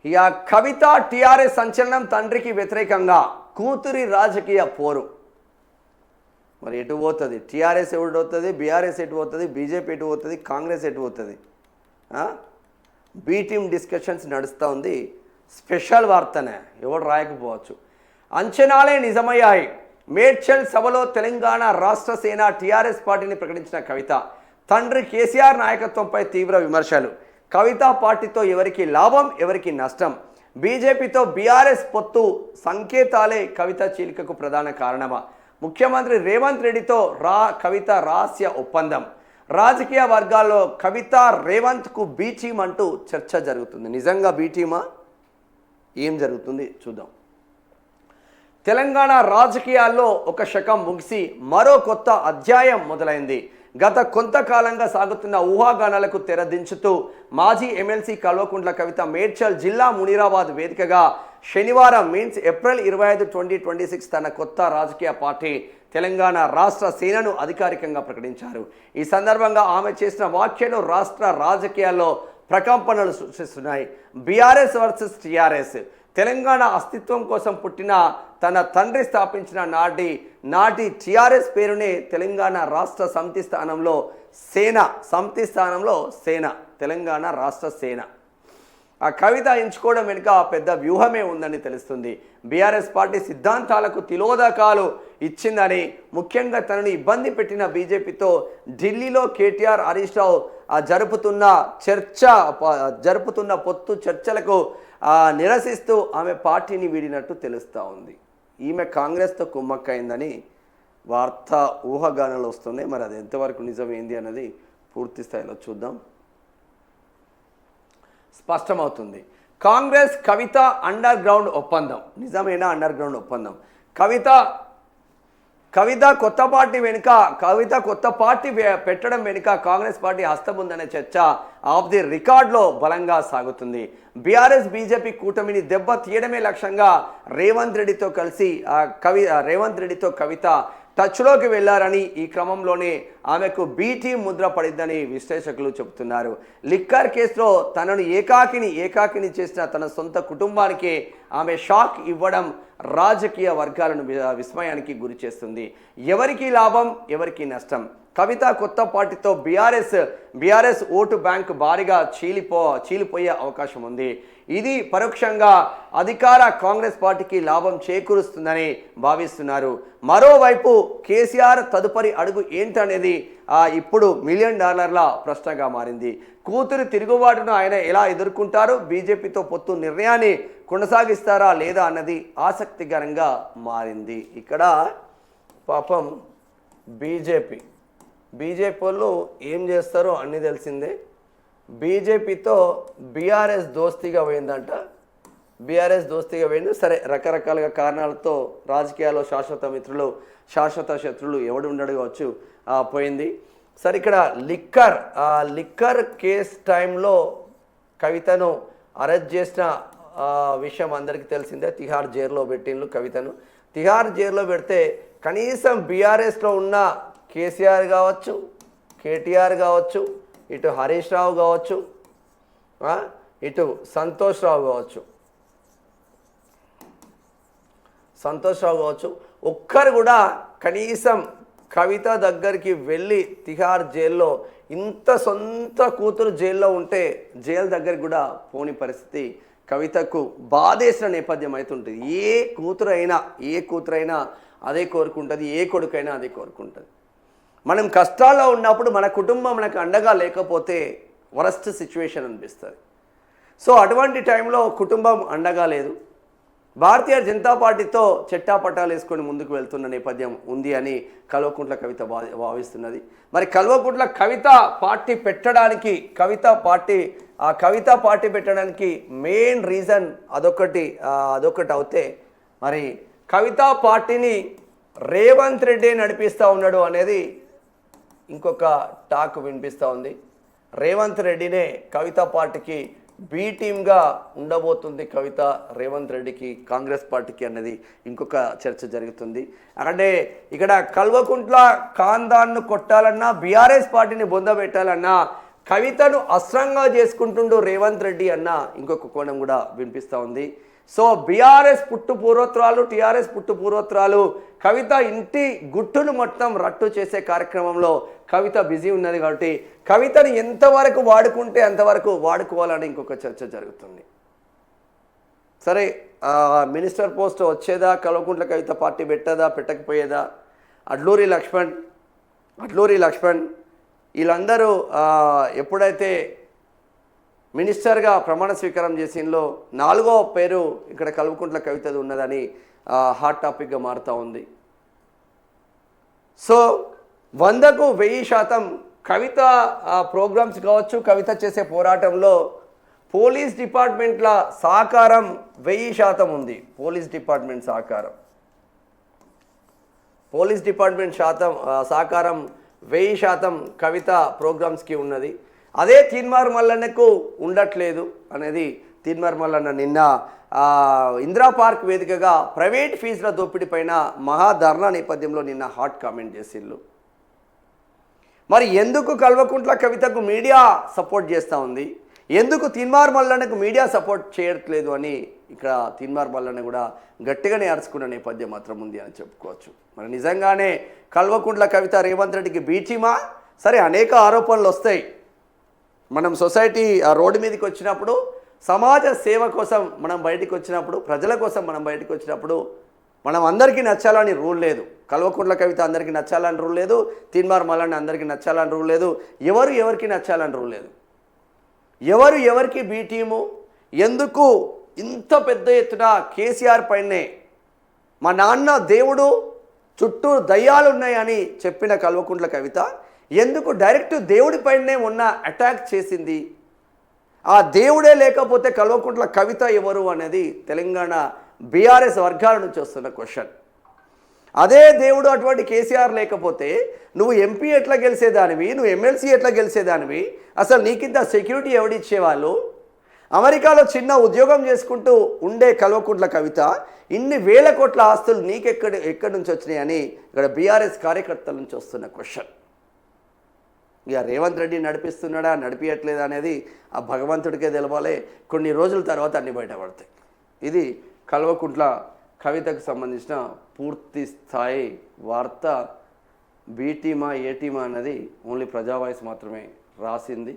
ఇక కవిత టీఆర్ఎస్ సంచలనం, తండ్రికి వ్యతిరేకంగా కూతురి రాజకీయ పోరు. మరి ఎటు పోతుంది? టీఆర్ఎస్ ఎటు పోతుంది, బీఆర్ఎస్ ఎటు పోతుంది, బీజేపీ ఎటు పోతుంది, కాంగ్రెస్ ఎటు పోతుంది? బీ టీమ్ డిస్కషన్స్ నడుస్తూ ఉంది. స్పెషల్ వార్తనే, ఎవరు రాయకపోవచ్చు. అంచనాలే నిజమయ్యాయి. మేడ్చల్ సభలో తెలంగాణ రాష్ట్ర సేన టీఆర్ఎస్ పార్టీని ప్రకటించిన కవిత, తండ్రి కేసీఆర్ నాయకత్వంపై తీవ్ర విమర్శలు. కవిత పార్టీతో ఎవరికి లాభం, ఎవరికి నష్టం? బీజేపీతో బీఆర్ఎస్ పొత్తు సంకేతాలే కవిత చీలికకు ప్రధాన కారణమా? ముఖ్యమంత్రి రేవంత్ రెడ్డితో కవిత రహస్య ఒప్పందం. రాజకీయ వర్గాల్లో కవిత రేవంత్కు బీ టీమ్ అంటూ చర్చ జరుగుతుంది. నిజంగా బీ టీమా? ఏం జరుగుతుంది చూద్దాం. తెలంగాణ రాజకీయాల్లో ఒక శకం ముగిసి మరో కొత్త అధ్యాయం మొదలైంది. గత కొంతకాలంగా సాగుతున్న ఊహాగానాలకు తెరదించుతూ మాజీ ఎమ్మెల్సీ కల్వకుంట్ల కవిత మేడ్చల్ జిల్లా మునీరాబాద్ వేదికగా శనివారం ఏప్రిల్ 25, 2026 తన కొత్త రాజకీయ పార్టీ తెలంగాణ రాష్ట్ర సేనను అధికారికంగా ప్రకటించారు. ఈ సందర్భంగా ఆమె చేసిన వ్యాఖ్యలు రాష్ట్ర రాజకీయాల్లో ప్రకంపనలు సృష్టిస్తున్నాయి. BRS versus TRS. తెలంగాణ అస్తిత్వం కోసం పుట్టిన తన తండ్రి స్థాపించిన నాటి టీఆర్ఎస్ పేరునే తెలంగాణ రాష్ట్ర సమితి స్థానంలో సేన తెలంగాణ రాష్ట్ర సేన. ఆ కవిత ఎంచుకోవడం వెనుక పెద్ద వ్యూహమే ఉందని తెలుస్తుంది. బీఆర్ఎస్ పార్టీ సిద్ధాంతాలకు తిలోదకాలు ఇచ్చిందని, ముఖ్యంగా తనని ఇబ్బంది పెట్టిన బీజేపీతో ఢిల్లీలో కేటీఆర్, హరీష్ రావు జరుపుతున్న పొత్తు చర్చలకు నిరసిస్తూ ఆమె పార్టీని వీడినట్టు తెలుస్తూ ఉంది. ఈమె కాంగ్రెస్తో కుమ్మక్కైందని ఊహాగానాలు వస్తున్నాయి. మరి అది ఎంతవరకు నిజమైంది అన్నది పూర్తి స్థాయిలో చూద్దాం, స్పష్టమవుతుంది. కాంగ్రెస్ కవిత అండర్ గ్రౌండ్ ఒప్పందం. నిజమేనా అండర్ గ్రౌండ్ ఒప్పందం? కవిత కొత్త పార్టీ పెట్టడం వెనుక కాంగ్రెస్ పార్టీ హస్తం ఉందనే చర్చ ఆఫ్ ది రికార్డ్లో బలంగా సాగుతుంది. బీఆర్ఎస్ బీజేపీ కూటమిని దెబ్బ తీయడమే లక్ష్యంగా రేవంత్ రెడ్డితో కవిత టచ్లోకి వెళ్లారని, ఈ క్రమంలోనే ఆమెకు బీ టీం ముద్ర పడిందని విశ్లేషకులు చెబుతున్నారు. లిక్కర్ కేసులో తనను ఏకాకిని చేసిన తన సొంత కుటుంబానికి ఆమె షాక్ ఇవ్వడం రాజకీయ వర్గాలను విస్మయానికి గురి చేస్తుంది. ఎవరికి లాభం, ఎవరికి నష్టం? కవిత కొత్త పార్టీతో బీఆర్ఎస్ ఓటు బ్యాంక్ భారీగా చీలిపోయే అవకాశం ఉంది. ఇది పరోక్షంగా అధికార కాంగ్రెస్ పార్టీకి లాభం చేకూరుస్తుందని భావిస్తున్నారు. మరోవైపు కేసీఆర్ తదుపరి అడుగు ఏంటనేది ఇప్పుడు $1 మిలియన్ ప్రశ్నగా మారింది. కూతురు తిరుగుబాటును ఆయన ఎలా ఎదుర్కొంటారు? బీజేపీతో పొత్తు నిర్ణయాన్ని కొనసాగిస్తారా లేదా అన్నది ఆసక్తికరంగా మారింది. ఇక్కడ పాపం బీజేపీ వాళ్ళు ఏం చేస్తారో అన్నీ తెలిసిందే. బీజేపీతో బీఆర్ఎస్ దోస్తీగా పోయిందంట. సరే, రకరకాలుగా కారణాలతో రాజకీయాల్లో శాశ్వత శత్రులు ఎవడు ఉండడు కావచ్చు, పోయింది. సరే, ఇక్కడ లిక్కర్ కేస్ టైంలో కవితను అరెస్ట్ చేసిన విషయం అందరికీ తెలిసిందే. తిహార్ జైల్లో పెట్టిండ్రు కవితను. తిహార్ జైల్లో పెడితే కనీసం బీఆర్ఎస్లో ఉన్న కేసీఆర్ కావచ్చు, కేటీఆర్ కావచ్చు, ఇటు హరీష్ రావు కావచ్చు, ఇటు సంతోష్ రావు కావచ్చు, ఒక్కరు కూడా కనీసం కవిత దగ్గరికి వెళ్ళి తిహార్ జైల్లో ఇంత సొంత కూతురు జైల్లో ఉంటే జైలు దగ్గరికి కూడా పోని పరిస్థితి కవితకు బాధేసిన నేపథ్యం అవుతుంటుంది. ఏ కూతురైనా అదే కోరుకుంటుంది, ఏ కొడుకైనా అదే కోరుకుంటుంది. మనం కష్టాల్లో ఉన్నప్పుడు మన కుటుంబం మనకు అండగా లేకపోతే వరస్ట్ సిచ్యువేషన్ అనిపిస్తుంది. సో అటువంటి టైంలో కుటుంబం అండగా లేదు. భారతీయ జనతా పార్టీతో చెట్టాపట్టాలు వేసుకొని ముందుకు వెళ్తున్న నేపథ్యం ఉంది అని కల్వకుంట్ల కవిత భావిస్తున్నది. మరి కల్వకుంట్ల కవిత పార్టీ పెట్టడానికి మెయిన్ రీజన్ అదొకటి అవుతే, మరి కవితా పార్టీని రేవంత్ రెడ్డి నడిపిస్తూ ఉన్నాడు అనేది ఇంకొక టాక్ వినిపిస్తూ ఉంది. రేవంత్ రెడ్డినే కవితా పార్టీకి బీ టీమ్గా ఉండబోతుంది కవిత, రేవంత్ రెడ్డికి కాంగ్రెస్ పార్టీకి అన్నది ఇంకొక చర్చ జరుగుతుంది. అంటే ఇక్కడ కల్వకుంట్ల ఖాందాన్ను కొట్టాలన్నా, బీఆర్ఎస్ పార్టీని బొందబెట్టాలన్నా కవితను అస్త్రంగా చేసుకుంటుండు రేవంత్ రెడ్డి అన్న ఇంకొక కోణం కూడా వినిపిస్తూ ఉంది. సో బీఆర్ఎస్ పుట్టు పూర్వోత్తరాలు, టీఆర్ఎస్ పుట్టు పూర్వోత్తరాలు, కవిత ఇంటి గుట్టును మొత్తం రట్టు చేసే కార్యక్రమంలో కవిత బిజీ ఉన్నది. కాబట్టి కవితను ఎంతవరకు వాడుకుంటే అంతవరకు వాడుకోవాలని ఇంకొక చర్చ జరుగుతుంది. సరే, మినిస్టర్ పోస్ట్ వచ్చేదా, కల్వకుంట్ల కవిత పార్టీ పెట్టదా పెట్టకపోయేదా, అడ్లూరి లక్ష్మణ్ వీళ్ళందరూ ఎప్పుడైతే మినిస్టర్గా ప్రమాణ స్వీకారం చేసినలో 4వ పేరు ఇక్కడ కల్వకుంట్ల కవితది ఉన్నదని హాట్ టాపిక్గా మారుతూ ఉంది. సో 100కు 1000% కవిత ప్రోగ్రామ్స్ కావచ్చు, కవిత చేసే పోరాటంలో పోలీస్ డిపార్ట్మెంట్ల సహకారం 1000% ఉంది. పోలీస్ డిపార్ట్మెంట్ సహకారం 1000% కవిత ప్రోగ్రామ్స్కి ఉన్నది. అదే తీన్మార్ మల్లన్నకు ఉండట్లేదు అనేది తీన్మార్ మల్లన్న నిన్న ఇందిరా పార్క్ వేదికగా ప్రైవేట్ ఫీజుల దోపిడీ పైన మహాధర్నా నేపథ్యంలో నిన్న హాట్ కామెంట్ చేసిళ్ళు. మరి ఎందుకు కల్వకుంట్ల కవితకు మీడియా సపోర్ట్ చేస్తూ ఉంది, ఎందుకు తీన్మార్ మల్లన్నకు మీడియా సపోర్ట్ చేయట్లేదు అని ఇక్కడ తీన్మార్ మల్లన్న కూడా గట్టిగానే అరుచుకున్న నేపథ్యం మాత్రం ఉంది అని చెప్పుకోవచ్చు. మరి నిజంగానే కల్వకుంట్ల కవిత రేవంత్ రెడ్డికి బీటీమా? సరే, అనేక ఆరోపణలు వస్తాయి. మనం సొసైటీ రోడ్డు మీదకి వచ్చినప్పుడు, సమాజ సేవ కోసం మనం బయటికి వచ్చినప్పుడు, ప్రజల కోసం మనం బయటికి వచ్చినప్పుడు మనం అందరికీ నచ్చాలని రూల్ లేదు. కల్వకుంట్ల కవిత అందరికీ నచ్చాలని రూల్ లేదు, తీన్మార్ మల్లన్న అందరికీ నచ్చాలని రూల్ లేదు, ఎవరికి నచ్చాలని రూల్ లేదు. ఎవరికి బీ టీము, ఎందుకు ఇంత పెద్ద ఎత్తున కేసీఆర్ పైనే మా నాన్న దేవుడు చుట్టూ దయ్యాలు ఉన్నాయని చెప్పిన కల్వకుంట్ల కవిత ఎందుకు డైరెక్ట్ దేవుడి పైనే ఉన్న అటాక్ చేసింది? ఆ దేవుడే లేకపోతే కల్వకుంట్ల కవిత ఎవరు అనేది తెలంగాణ బీఆర్ఎస్ వర్గాల నుంచి వస్తున్న క్వశ్చన్. అదే దేవుడు అటువంటి కేసీఆర్ లేకపోతే నువ్వు ఎంపీ ఎట్లా గెలిచేదానివి, నువ్వు ఎమ్మెల్సీ ఎట్లా గెలిచేదానివి, అసలు నీకింత సెక్యూరిటీ ఎవడిచ్చేవాళ్ళు? అమెరికాలో చిన్న ఉద్యోగం చేసుకుంటూ ఉండే కల్వకుంట్ల కవిత ఇన్ని వేల కోట్ల ఆస్తులు ఎక్కడి నుంచి వచ్చినాయని ఇక్కడ బీఆర్ఎస్ కార్యకర్తల నుంచి వస్తున్న క్వశ్చన్. ఇక రేవంత్ రెడ్డి నడిపిస్తున్నాడా నడిపించట్లేదా అనేది ఆ భగవంతుడికే తెలవాలి. కొన్ని రోజుల తర్వాత అన్ని బయటపడతాయి. ఇది కల్వకుంట్ల కవితకు సంబంధించిన పూర్తి స్థాయి వార్త. బీ టీమా ఏ టీమా అన్నది ఓన్లీ ప్రజా వాయిస్ మాత్రమే రాసింది.